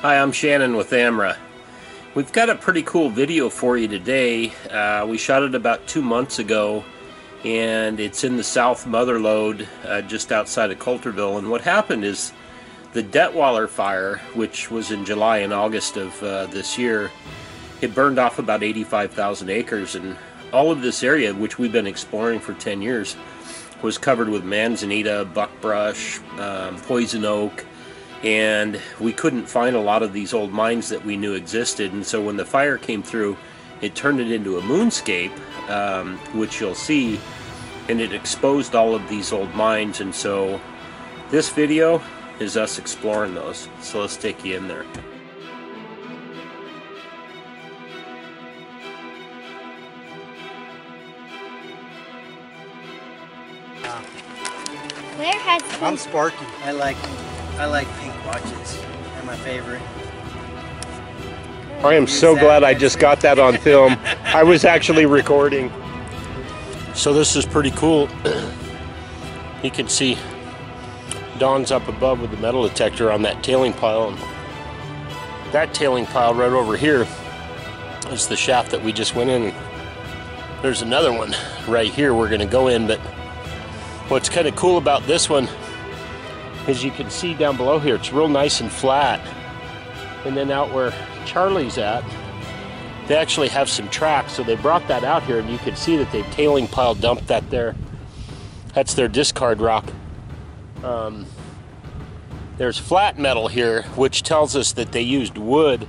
Hi, I'm Shannon with Amra. We've got a pretty cool video for you today. We shot it about 2 months ago, and it's in the South Mother Lode just outside of Coulterville. And what happened is the Detwiler fire, which was in July and August of this year, it burned off about 85,000 acres, and all of this area, which we've been exploring for 10 years, was covered with manzanita, buckbrush, poison oak, and we couldn't find a lot of these old mines that we knew existed. And so when the fire came through, it turned it into a moonscape, which you'll see, and it exposed all of these old mines. And so this video is us exploring those. So let's take you in there. Where has I'm Sparky. I like pink watches. They're my favorite. I am so glad I just got that on film. I was actually recording. So this is pretty cool. You can see Don's up above with the metal detector on that tailing pile. And that tailing pile right over here is the shaft that we just went in. There's another one right here we're going to go in, but what's kind of cool about this one is you can see down below here, it's real nice and flat. And then out where Charlie's at, they actually have some tracks, so they brought that out here, and you can see that they've tailing pile dumped that there. That's their discard rock. There's flat metal here, which tells us that they used wood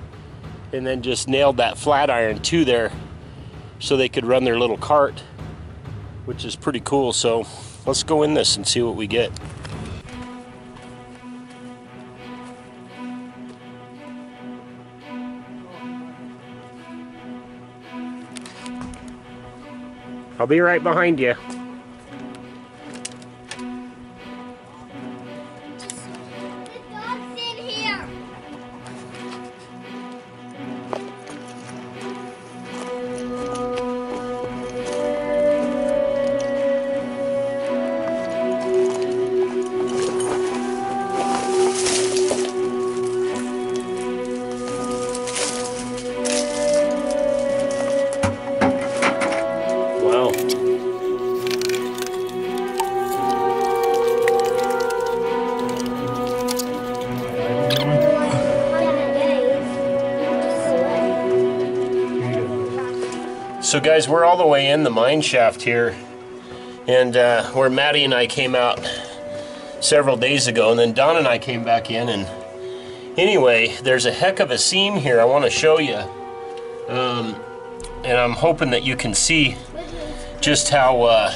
and then just nailed that flat iron to there so they could run their little cart, which is pretty cool. So let's go in this and see what we get. I'll be right behind you. the dog's in here? So guys, we're all the way in the mine shaft here, and where Maddie and I came out several days ago, and then Don and I came back in, and anyway, there's a heck of a seam here I want to show you, and I'm hoping that you can see just how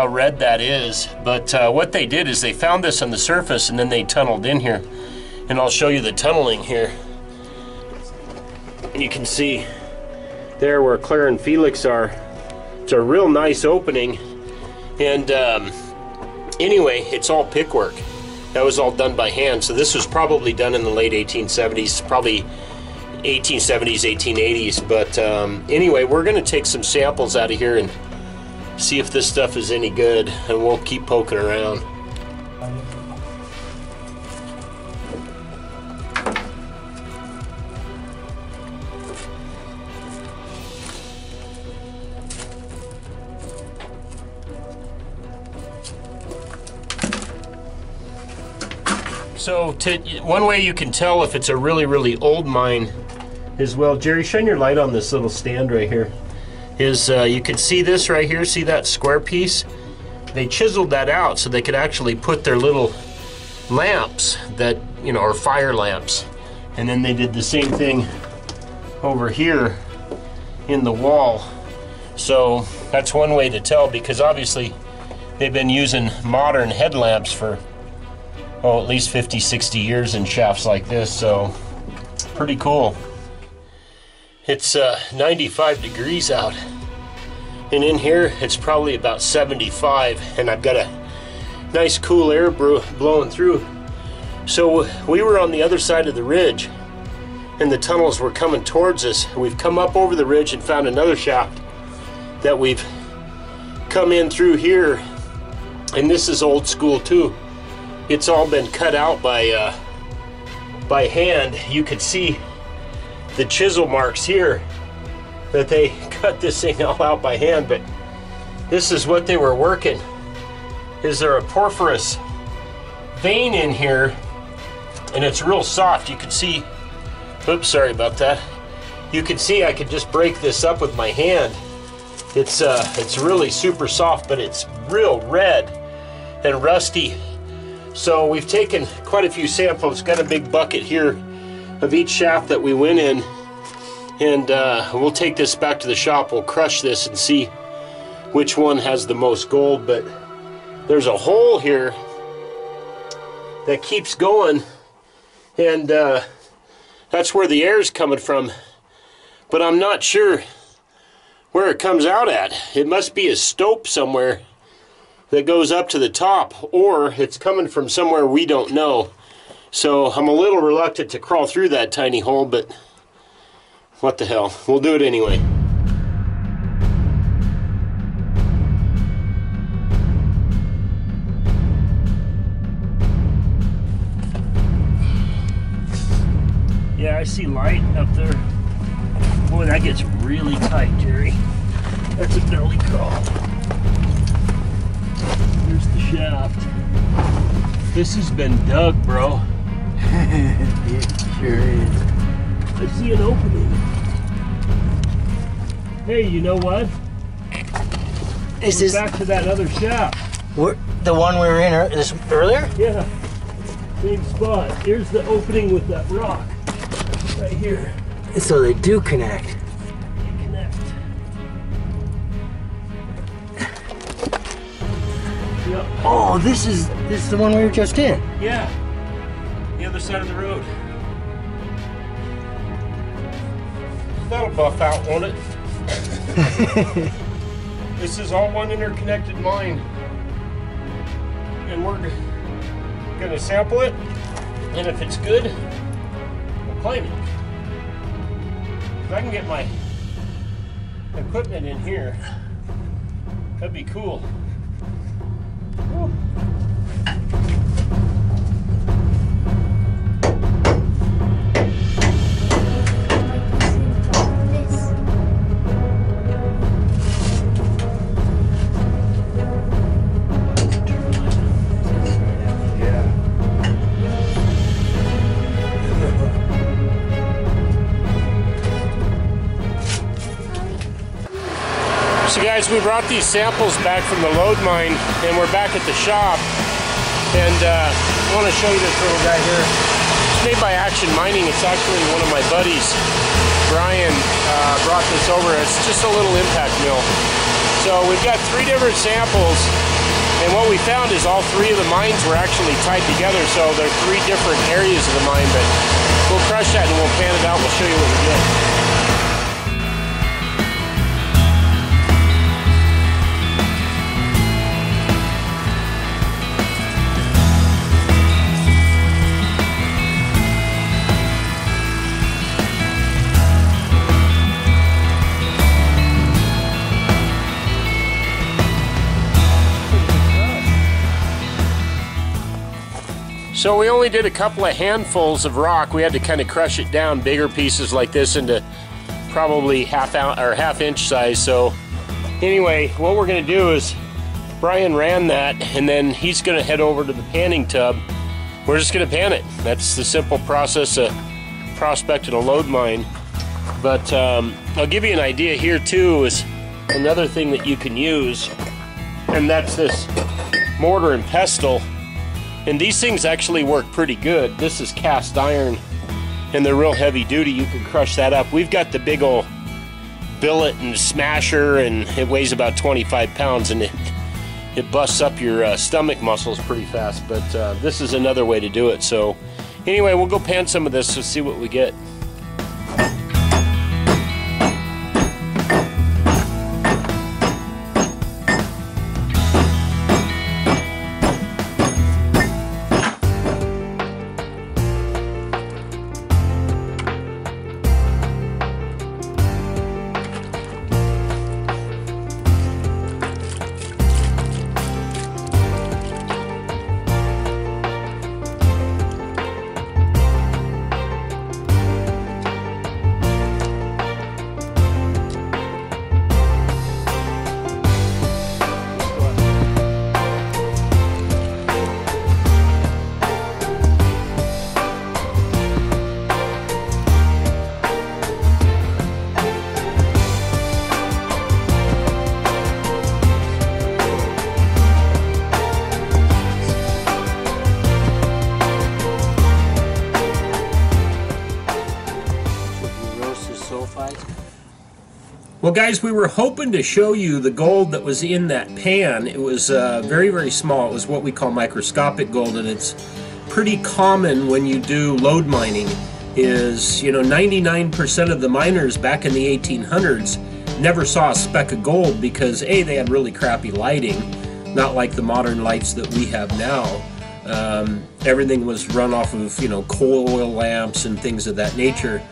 red that is. But what they did is they found this on the surface, and then they tunneled in here, and I'll show you the tunneling here. And you can see there where Claire and Felix are. It's a real nice opening, and anyway, it's all pickwork. That was all done by hand, so this was probably done in the late 1870s, probably 1870s, 1880s. But anyway, we're going to take some samples out of here and see if this stuff is any good, and we'll keep poking around. So one way you can tell if it's a really, really old mine is, well, Jerry, shine your light on this little stand right here, is you can see this right here, see that square piece? They chiseled that out so they could actually put their little lamps that, you know, are fire lamps. And then they did the same thing over here in the wall. So that's one way to tell, because obviously they've been using modern headlamps for, oh, at least 50, 60 years in shafts like this, so pretty cool. It's 95 degrees out, and in here it's probably about 75, and I've got a nice cool air blowing through. So we were on the other side of the ridge, and the tunnels were coming towards us. We've come up over the ridge and found another shaft that we've come in through here, and this is old school too. it's all been cut out by hand. You could see the chisel marks here that they cut this thing all out by hand, but this is what they were working. Is there a porphyrous vein in here, and it's real soft. You can see, oops, sorry about that. You can see I could just break this up with my hand. It's really super soft, but it's real red and rusty. So we've taken quite a few samples, got a big bucket here of each shaft that we went in, and we'll take this back to the shop. We'll crush this and see which one has the most gold, but there's a hole here that keeps going, and that's where the air is coming from, but I'm not sure where it comes out at. It must be a stope somewhere that goes up to the top, or it's coming from somewhere we don't know. So I'm a little reluctant to crawl through that tiny hole, but what the hell, we'll do it anyway. Yeah, I see light up there. Boy, that gets really tight, Jerry. That's a belly crawl. There's the shaft. This has been dug, bro. It sure is. I see an opening. Hey, you know what? Is We're back to that other shaft. The one we were in earlier? Yeah, same spot. Here's the opening with that rock. Right here. So they do connect. They connect. Yep. Oh, this is the one we were just in. Yeah. The other side of the road. That'll buff out, won't it? This is all one interconnected mine. And we're gonna sample it. And if it's good, we'll claim it. If I can get my equipment in here, that'd be cool. Woo. So guys, we brought these samples back from the load mine, and we're back at the shop. And I want to show you this little guy here. It's made by Action Mining. It's actually one of my buddies, Brian, brought this over. It's just a little impact mill. So we've got 3 different samples, and what we found is all 3 of the mines were actually tied together. So they're 3 different areas of the mine, but we'll crush that and we'll pan it out. We'll show you what we get. So we only did a couple of handfuls of rock. We had to kind of crush it down, bigger pieces like this, into probably half inch size. So anyway, what we're gonna do is Brian ran that, and then he's gonna head over to the panning tub. We're just gonna pan it. That's the simple process of prospecting a load mine. But I'll give you an idea here too, is another thing that you can use, and that's this mortar and pestle. And these things actually work pretty good. This is cast iron, and they're real heavy duty. You can crush that up. We've got the big old billet and smasher, and it weighs about 25 pounds, and it busts up your stomach muscles pretty fast. But this is another way to do it. So anyway, we'll go pan some of this to see what we get. Well, guys, we were hoping to show you the gold that was in that pan. It was very, very small. It was what we call microscopic gold, and it's pretty common when you do lode mining. Is, you know, 99% of the miners back in the 1800s never saw a speck of gold because A, they had really crappy lighting, not like the modern lights that we have now. Everything was run off of, you know, coal oil lamps and things of that nature.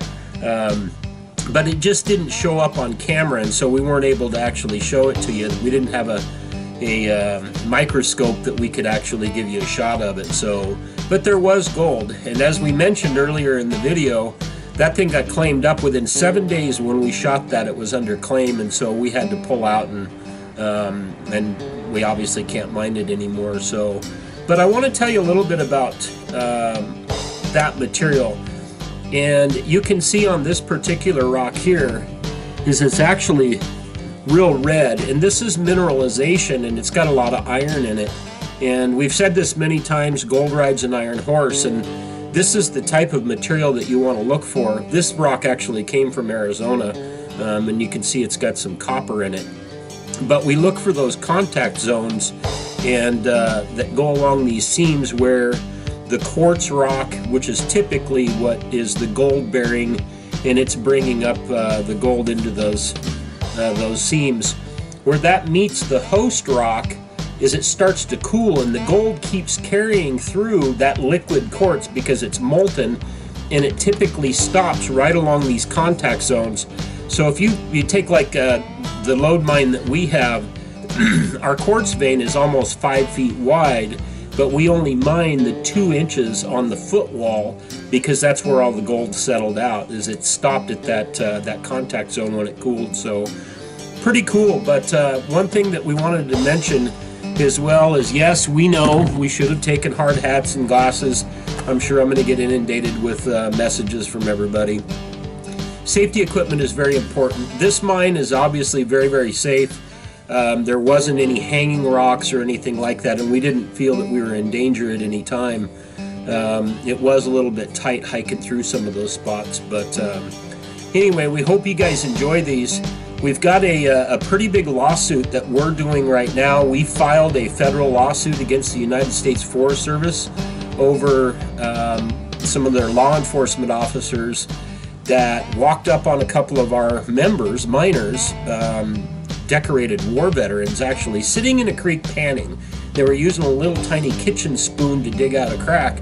But it just didn't show up on camera, and so we weren't able to actually show it to you. We didn't have a microscope that we could actually give you a shot of it. So, but there was gold, and as we mentioned earlier in the video, that thing got claimed up within 7 days. When we shot that, it was under claim, and so we had to pull out, and we obviously can't mine it anymore. So, but I want to tell you a little bit about that material. And you can see on this particular rock here is it's actually real red, and this is mineralization, and it's got a lot of iron in it. And we've said this many times, gold rides an iron horse, and this is the type of material that you want to look for. This rock actually came from Arizona, and you can see it's got some copper in it. But we look for those contact zones and that go along these seams where the quartz rock, which is typically what is the gold bearing, and it's bringing up the gold into those seams. Where that meets the host rock is it starts to cool, and the gold keeps carrying through that liquid quartz because it's molten, and it typically stops right along these contact zones. So if you take like the lode mine that we have, our quartz vein is almost 5 feet wide, but we only mine the 2 inches on the footwall because that's where all the gold settled out. Is it stopped at that contact zone when it cooled. So pretty cool. But one thing that we wanted to mention as well is, yes, we know we should have taken hard hats and glasses. I'm sure I'm going to get inundated with messages from everybody. Safety equipment is very important. This mine is obviously very, very safe. There wasn't any hanging rocks or anything like that, and we didn't feel that we were in danger at any time. It was a little bit tight hiking through some of those spots, but anyway, we hope you guys enjoy these. We've got a pretty big lawsuit that we're doing right now. We filed a federal lawsuit against the United States Forest Service over some of their law enforcement officers that walked up on a couple of our members, miners, decorated war veterans, actually sitting in a creek panning. They were using a little tiny kitchen spoon to dig out a crack,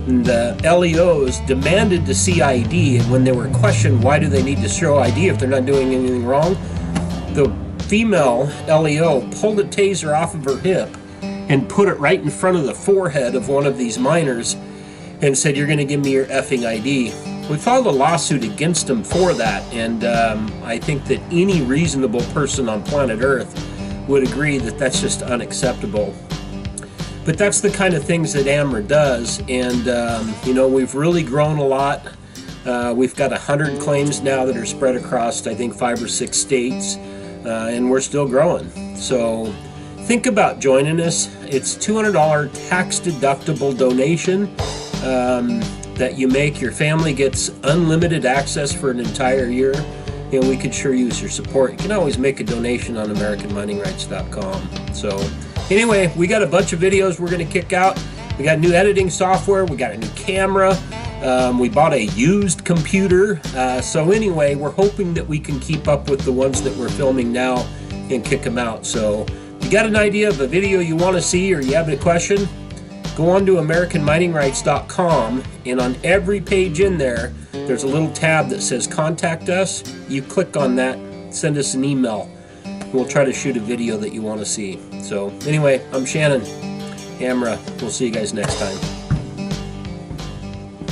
and the LEOs demanded to see ID, and when they were questioned why do they need to show ID if they're not doing anything wrong, the female LEO pulled a taser off of her hip and put it right in front of the forehead of one of these miners and said, "You're going to give me your effing ID." We filed a lawsuit against them for that, and I think that any reasonable person on planet Earth would agree that that's just unacceptable. But that's the kind of things that Amra does, and you know, we've really grown a lot. We've got 100 claims now that are spread across, I think, 5 or 6 states, and we're still growing. So think about joining us. It's $200 tax-deductible donation that you make. Your family gets unlimited access for an entire year, and we could sure use your support. You can always make a donation on AmericanMiningRights.com. So anyway, we got a bunch of videos we're going to kick out. We got new editing software. We got a new camera. We bought a used computer. So anyway, we're hoping that we can keep up with the ones that we're filming now and kick them out. So if you got an idea of a video you want to see, or you have a question, go on to AmericanMiningRights.com, and on every page in there, there's a little tab that says Contact Us. You click on that, send us an email. We'll try to shoot a video that you want to see. So anyway, I'm Shannon, Amra. We'll see you guys next time.